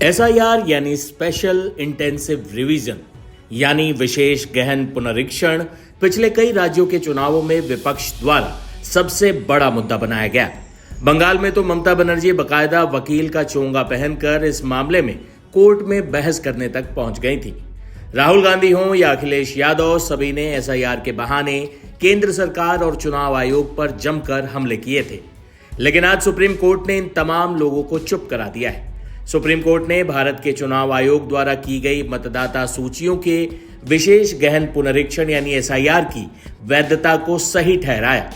SIR यानी special intensive revision यानी विशेष गहन पुनरीक्षण पिछले कई राज्यों के चुनावों में विपक्ष द्वारा सबसे बड़ा मुद्दा बनाया गया। बंगाल में तो ममता बनर्जी बकायदा वकील का चोंगा पहनकर इस मामले में कोर्ट में बहस करने तक पहुंच गई थी। राहुल गांधी हों या अखिलेश यादव, सभी ने एसआईआर के बहाने केंद्र सरकार और चुनाव आयोग पर जमकर हमले किए थे। लेकिन आज सुप्रीम कोर्ट ने इन तमाम लोगों को चुप करा दिया है। सुप्रीम कोर्ट ने भारत के चुनाव आयोग द्वारा की गई मतदाता सूचियों के विशेष गहन पुनरीक्षण यानी एसआईआर की वैधता को सही ठहराया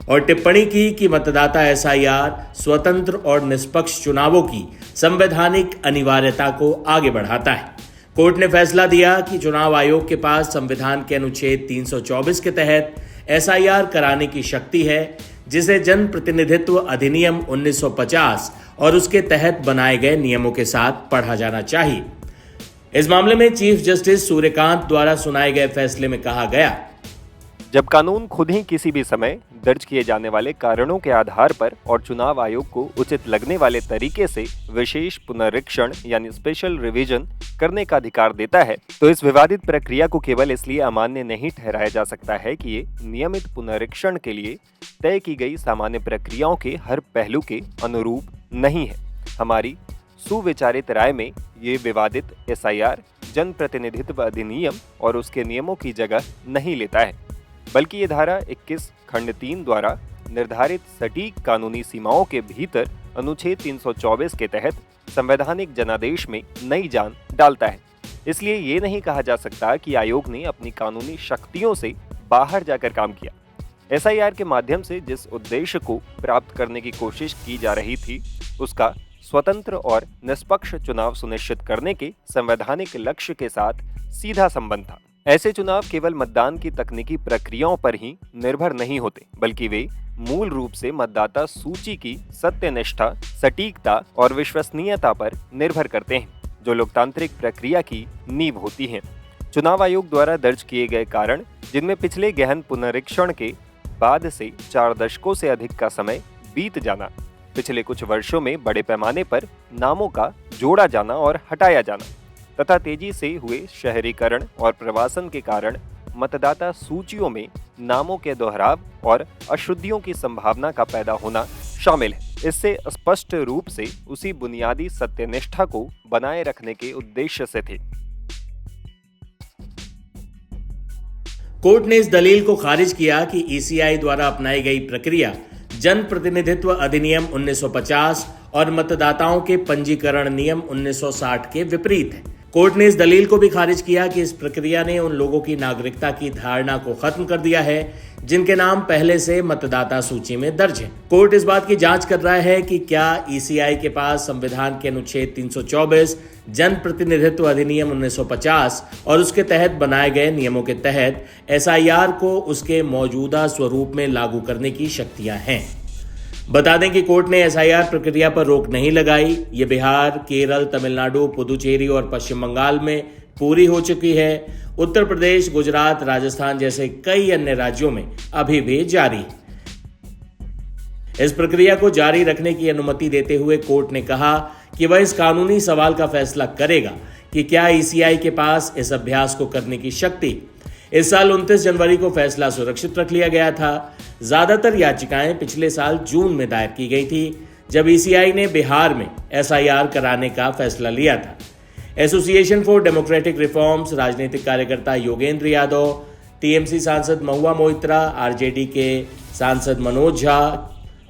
और टिप्पणी की कि मतदाता एसआईआर स्वतंत्र और निष्पक्ष चुनावों की संवैधानिक अनिवार्यता को आगे बढ़ाता है। कोर्ट ने फैसला दिया कि चुनाव आयोग के पास संविधान के अनुच्छेद 324 के तहत एसआईआर कराने की शक्ति है, जिसे जन प्रतिनिधित्व अधिनियम 1950 और उसके तहत बनाए गए नियमों के साथ पढ़ा जाना चाहिए। इस मामले में चीफ जस्टिस सूर्यकांत द्वारा सुनाए गए फैसले में कहा गया, जब कानून खुद ही किसी भी समय दर्ज किए जाने वाले कारणों के आधार पर और चुनाव आयोग को उचित लगने वाले तरीके से विशेष पुनरीक्षण यानी स्पेशल रिवीजन करने का अधिकार देता है, तो इस विवादित प्रक्रिया को केवल इसलिए अमान्य नहीं ठहराया जा सकता है कि ये नियमित पुनरीक्षण के लिए तय की गई सामान्य प्रक्रियाओं के हर पहलू के अनुरूप नहीं है। हमारी सुविचारित राय में ये विवादित एसआईआर जन प्रतिनिधित्व अधिनियम और उसके नियमों की जगह नहीं लेता है, बल्कि ये धारा 21 खंड 3 द्वारा निर्धारित सटीक कानूनी सीमाओं के भीतर अनुच्छेद 324 के तहत संवैधानिक जनादेश में नई जान डालता है। इसलिए ये नहीं कहा जा सकता कि आयोग ने अपनी कानूनी शक्तियों से बाहर जाकर काम किया। एसआईआर के माध्यम से जिस उद्देश्य को प्राप्त करने की कोशिश की जा रही थी, उसका स्वतंत्र और निष्पक्ष चुनाव सुनिश्चित करने के संवैधानिक लक्ष्य के साथ सीधा संबंध था। ऐसे चुनाव केवल मतदान की तकनीकी प्रक्रियाओं पर ही निर्भर नहीं होते, बल्कि वे मूल रूप से मतदाता सूची की सत्यनिष्ठा, सटीकता और विश्वसनीयता पर निर्भर करते हैं, जो लोकतांत्रिक प्रक्रिया की नींव होती हैं। चुनाव आयोग द्वारा दर्ज किए गए कारण, जिनमें पिछले गहन पुनरीक्षण के बाद से 4 दशकों से अधिक का समय बीत जाना, पिछले कुछ वर्षों में बड़े पैमाने पर नामों का जोड़ा जाना और हटाया जाना तथा तेजी से हुए शहरीकरण और प्रवासन के कारण मतदाता सूचियों में नामों के दोहराव और अशुद्धियों की संभावना का पैदा होना शामिल है। इससे स्पष्ट रूप से उसी बुनियादी सत्यनिष्ठा को बनाए रखने के उद्देश्य से थे। कोर्ट ने इस दलील को खारिज किया कि ईसीआई द्वारा अपनाई गई प्रक्रिया जन प्रतिनिधित्व अधिनियम 1950 और मतदाताओं के पंजीकरण नियम 1960 के विपरीत है। कोर्ट ने इस दलील को भी खारिज किया कि इस प्रक्रिया ने उन लोगों की नागरिकता की धारणा को खत्म कर दिया है जिनके नाम पहले से मतदाता सूची में दर्ज है। कोर्ट इस बात की जांच कर रहा है कि क्या ईसीआई के पास संविधान के अनुच्छेद 324, जन प्रतिनिधित्व अधिनियम 1950 और उसके तहत बनाए गए नियमों के तहत एसआईआर को उसके मौजूदा स्वरूप में लागू करने की शक्तियां हैं। बता दें कि कोर्ट ने एसआईआर प्रक्रिया पर रोक नहीं लगाई। ये बिहार, केरल, तमिलनाडु, पुदुचेरी और पश्चिम बंगाल में पूरी हो चुकी है। उत्तर प्रदेश, गुजरात, राजस्थान जैसे कई अन्य राज्यों में अभी भी जारी है। इस प्रक्रिया को जारी रखने की अनुमति देते हुए कोर्ट ने कहा कि वह इस कानूनी सवाल का फैसला करेगा कि क्या ईसीआई के पास इस अभ्यास को करने की शक्ति। इस साल 29 जनवरी को फैसला सुरक्षित रख लिया गया था। ज्यादातर याचिकाएं पिछले साल जून में दायर की गई थी, जब ईसीआई ने बिहार में एसआईआर कराने का फैसला लिया था। एसोसिएशन फॉर डेमोक्रेटिक रिफॉर्म्स, राजनीतिक कार्यकर्ता योगेंद्र यादव, टीएमसी सांसद महुआ मोइत्रा, आरजेडी के सांसद मनोज झा,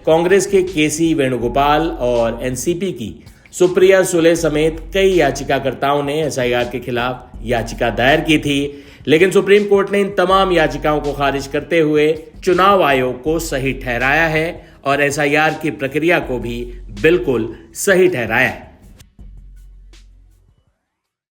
कांग्रेस के केसी वेणुगोपाल और एनसीपी की सुप्रिया सुले समेत कई याचिकाकर्ताओं ने एसआईआर के खिलाफ याचिका दायर की थी। लेकिन सुप्रीम कोर्ट ने इन तमाम याचिकाओं को खारिज करते हुए चुनाव आयोग को सही ठहराया है और एसआईआर की प्रक्रिया को भी बिल्कुल सही ठहराया है।